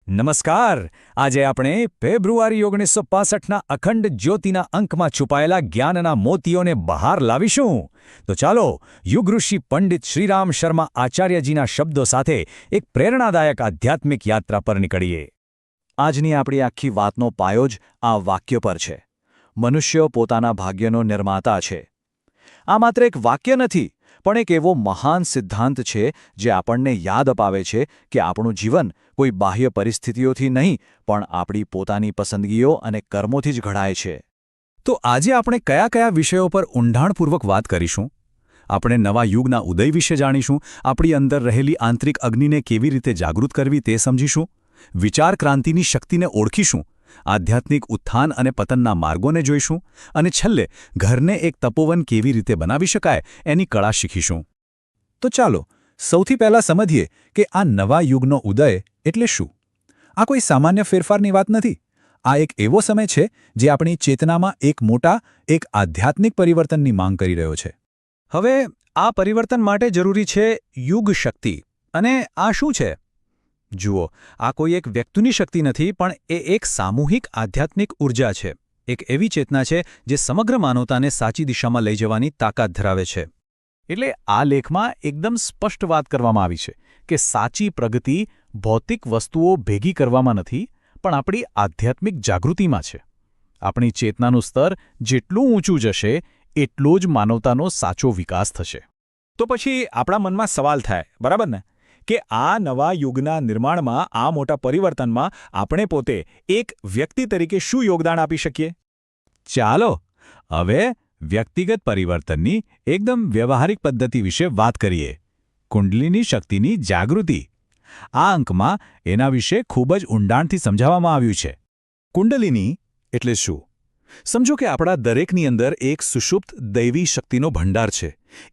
નમસ્કાર. આજે આપણે ફેબ્રુઆરી 1965ના અખંડ જ્યોતિના અંકમાં છુપાયેલા જ્ઞાનના મોતીઓને બહાર લાવીશું. તો ચાલો યુગઋષિ પંડિત શ્રીરામ શર્મા આચાર્યજીના શબ્દો સાથે એક પ્રેરણાદાયક આધ્યાત્મિક યાત્રા પર નીકળીએ. આજની આપણી આખી વાતનો પાયો જ આ વાક્ય પર છે. મનુષ્ય પોતાના ભાગ્યનો નિર્માતા છે. આ માત્ર એક વાક્ય નથી, પણ એક એવો મહાન સિદ્ધાંત છે જે આપણને યાદ અપાવે છે કે આપણું જીવન કોઈ બાહ્ય પરિસ્થિતિઓથી નહીં, પણ આપણી પોતાની પસંદગીઓ અને કર્મોથી જ ઘડાય છે. તો આજે આપણે કયા કયા વિષયો પર ઊંડાણપૂર્વક વાત કરીશું? આપણે નવા યુગના ઉદય વિશે જાણીશું, આપણી અંદર રહેલી આંતરિક અગ્નિને કેવી રીતે જાગૃત કરવી તે સમજીશું, વિચાર ક્રાંતિની શક્તિને ઓળખીશું, આધ્યાત્મિક ઉત્થાન અને પતનના માર્ગોને જોઈશું, અને છેલ્લે ઘરને એક તપોવન કેવી રીતે બનાવી શકાય એની કળા શીખીશું. તો ચાલો સૌથી પહેલાં સમજીએ કે આ નવા યુગનો ઉદય એટલે શું. આ કોઈ સામાન્ય ફેરફારની વાત નથી. આ એક એવો સમય છે જે આપણી ચેતનામાં એક મોટા, એક આધ્યાત્મિક પરિવર્તનની માંગ કરી રહ્યો છે. હવે આ પરિવર્તન માટે જરૂરી છે યુગ શક્તિ. અને આ શું છે? જુઓ, આ કોઈ એક વ્યક્તિની શક્તિ નથી, પણ એ એક સામૂહિક આધ્યાત્મિક ઉર્જા છે. એક એવી ચેતના છે જે સમગ્ર માનવતાને સાચી દિશામાં લઈ જવાની તાકાત ધરાવે છે. એટલે આ લેખમાં એકદમ સ્પષ્ટ વાત કરવામાં આવી છે કે સાચી પ્રગતિ ભૌતિક વસ્તુઓ ભેગી કરવામાં નથી, પણ આપણી આધ્યાત્મિક જાગૃતિમાં છે. આપણી ચેતનાનું સ્તર જેટલું ઊંચું જશે, એટલો જ માનવતાનો સાચો વિકાસ થશે. તો પછી આપણા મનમાં સવાલ થાય, બરાબર ને, કે આ નવા યુગના નિર્માણમાં, આ મોટા પરિવર્તનમાં આપણે પોતે એક વ્યક્તિ તરીકે શું યોગદાન આપી શકીએ? ચાલો હવે વ્યક્તિગત પરિવર્તનની એકદમ વ્યવહારિક પદ્ધતિ વિશે વાત કરીએ. કુંડલીની શક્તિની જાગૃતિ. આ અંકમાં એના વિશે ખૂબ જ ઊંડાણથી સમજાવવામાં આવ્યું છે. કુંડલિની એટલે શું? સમજો કે આપણા દરેકની અંદર એક સુષુપ્ત દૈવી શક્તિનો ભંડાર છે.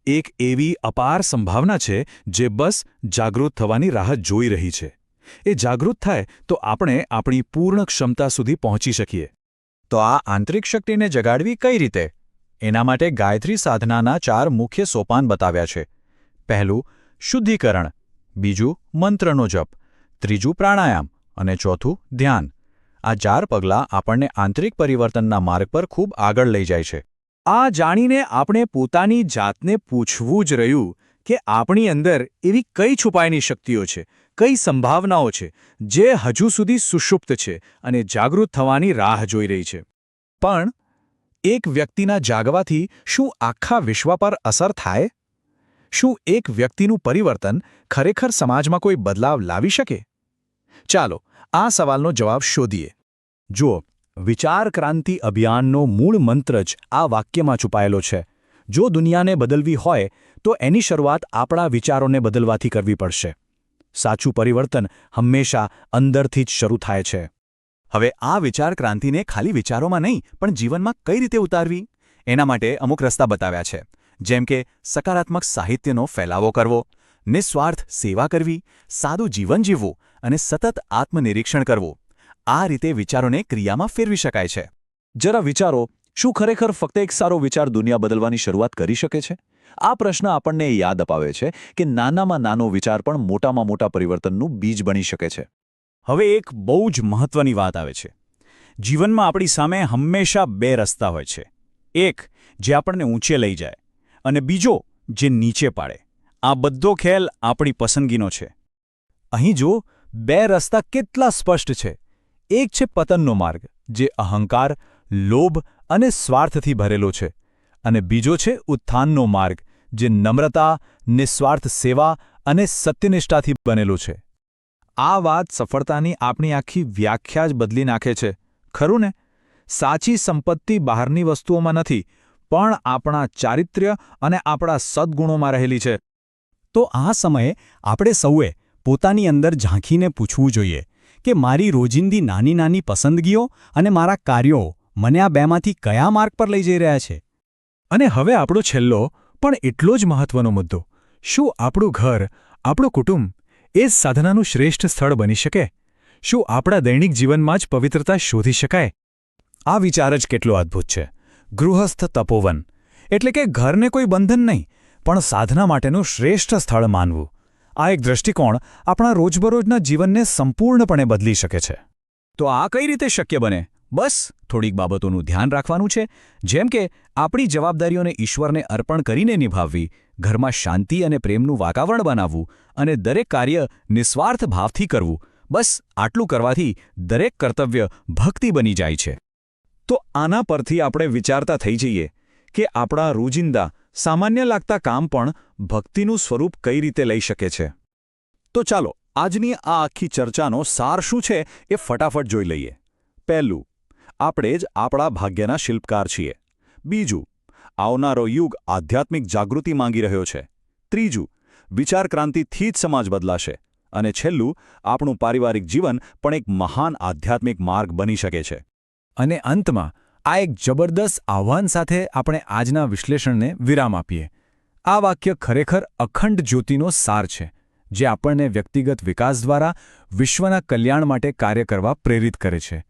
એક એવી અપાર સંભાવના છે જે બસ જાગૃત થવાની રાહ જોઈ રહી છે. એ જાગૃત થાય તો આપણે આપણી પૂર્ણ ક્ષમતા સુધી પહોંચી શકીએ. તો આ આંતરિક શક્તિને જગાડવી કઈ રીતે? એના માટે ગાયત્રી સાધનાના 4 મુખ્ય સોપાન બતાવ્યા છે. પહેલું શુદ્ધિકરણ, બીજું મંત્રનો જપ, ત્રીજું પ્રાણાયામ અને ચોથું ધ્યાન. આ 4 પગલાં આપણને આંતરિક પરિવર્તનના માર્ગ પર ખૂબ આગળ લઈ જાય છે. આ જાણીને આપણે પોતાની જાતને પૂછવું જ રહ્યું કે આપણી અંદર એવી કઈ છુપાયેલી શક્તિઓ છે, કઈ સંભાવનાઓ છે જે હજુ સુધી સુષુપ્ત છે અને જાગૃત થવાની રાહ જોઈ રહી છે. પણ એક વ્યક્તિના જાગવાથી શું આખા વિશ્વ પર અસર થાય? શું એક વ્યક્તિનું પરિવર્તન ખરેખર સમાજમાં કોઈ બદલાવ લાવી શકે? ચાલો આ સવાલનો જવાબ શોધીએ. જુઓ, વિચાર ક્રાંતિ અભિયાનનો મૂળ મંત્ર જ આ વાક્યમાં છુપાયેલો છે. જો દુનિયાને બદલવી હોય તો એની શરૂઆત આપણા વિચારોને બદલવાથી કરવી પડશે. સાચું પરિવર્તન હંમેશા અંદરથી જ શરૂ થાય છે. હવે આ વિચાર ક્રાંતિને ખાલી વિચારોમાં નહીં, પણ જીવનમાં કઈ રીતે ઉતારવી, એના માટે અમુક રસ્તા બતાવ્યા છે. જેમ કે સકારાત્મક સાહિત્યનો ફેલાવો કરવો, નિસ્વાર્થ સેવા કરવી, સાદું જીવન જીવવું અને સતત આત્મનિરીક્ષણ કરવું. આ રીતે વિચારોને ક્રિયામાં ફેરવી શકાય છે. જરા વિચારો, શું ખરેખર ફક્ત એક સારો વિચાર દુનિયા બદલવાની શરૂઆત કરી શકે છે? આ પ્રશ્ન આપણને યાદ અપાવે છે કે નાનામાં નાનો વિચાર પણ મોટામાં મોટા પરિવર્તનનું બીજ બની શકે છે. હવે એક બહુ જ મહત્વની વાત આવે છે. જીવનમાં આપણી સામે હંમેશા 2 રસ્તા હોય છે. એક જે આપણને ઊંચે લઈ જાય અને બીજો જે નીચે પાડે. આ બધો ખેલ આપણી પસંદગીનો છે. અહીં જો 2 રસ્તા કેટલા સ્પષ્ટ છે. એક છે પતનનો માર્ગ, જે અહંકાર, લોભ અને સ્વાર્થથી ભરેલો છે, અને બીજો છે ઉત્થાનનો માર્ગ, જે નમ્રતા, નિસ્વાર્થ સેવા અને સત્યનિષ્ઠાથી બનેલો છે. આ વાત સફળતાની આપણી આખી વ્યાખ્યા જ બદલી નાખે છે, ખરું ને? સાચી સંપત્તિ બહારની વસ્તુઓમાં નથી, પણ આપણા ચારિત્ર્ય અને આપણા સદ્ગુણોમાં રહેલી છે. તો આ સમયે આપણે સૌએ પોતાની અંદર ઝાંખીને પૂછવું જોઈએ કે મારી રોજિંદી નાની નાની પસંદગીઓ અને મારા કાર્યો મને આ બેમાંથી કયા માર્ગ પર લઈ જઈ રહ્યા છે? અને હવે આપણો છેલ્લો પણ એટલો જ મહત્વનો મુદ્દો, શું આપણું ઘર, આપણું કુટુંબ એ જ સાધનાનું શ્રેષ્ઠ સ્થળ બની શકે? શું આપણા દૈનિક જીવનમાં જ પવિત્રતા શોધી શકાય? આ વિચાર જ કેટલો અદ્ભુત છે. ગૃહસ્થ તપોવન એટલે કે ઘરને કોઈ બંધન નહીં, પણ સાધના માટેનું શ્રેષ્ઠ સ્થળ માનવું. આ એક દૃષ્ટિકોણ આપણા રોજબરોજના જીવનને સંપૂર્ણપણે બદલી શકે છે. તો આ કઈ રીતે શક્ય બને? બસ થોડીક બાબતોનું ધ્યાન રાખવાનું છે, જેમ કે આપણી જવાબદારીઓને ઈશ્વરને અર્પણ કરીને નિભાવવી, ઘરમાં શાંતિ અને પ્રેમનું વાતાવરણ બનાવવું અને દરેક કાર્ય નિસ્વાર્થ ભાવથી કરવું. બસ આટલું કરવાથી દરેક કર્તવ્ય ભક્તિ બની જાય છે. તો આના પરથી આપણે વિચારતા થઈ જઈએ કે આપણા રોજિંદા સામાન્ય લાગતા કામ પણ ભક્તિનું સ્વરૂપ કઈ રીતે લઈ શકે છે. તો ચાલો આજની આ આખી ચર્ચાનો સાર શું છે એ ફટાફટ જોઈ લઈએ. પહેલું, આપણે જ આપણા ભાગ્યના શિલ્પકાર છીએ. બીજું, આવનારો યુગ આધ્યાત્મિક જાગૃતિ માંગી રહ્યો છે. ત્રીજું, વિચાર ક્રાંતિથી જ સમાજ બદલાશે. અને છેલ્લું, આપણું પારિવારિક જીવન પણ એક મહાન આધ્યાત્મિક માર્ગ બની શકે છે. અને અંતમાં આ એક જબરદસ્ત આહ્વાન સાથે આપણે આજના વિશ્લેષણને વિરામ આપીએ. આ વાક્ય ખરેખર અખંડ જ્યોતિનો સાર છે, જે આપણને વ્યક્તિગત વિકાસ દ્વારા વિશ્વના કલ્યાણ માટે કાર્ય કરવા પ્રેરિત કરે છે.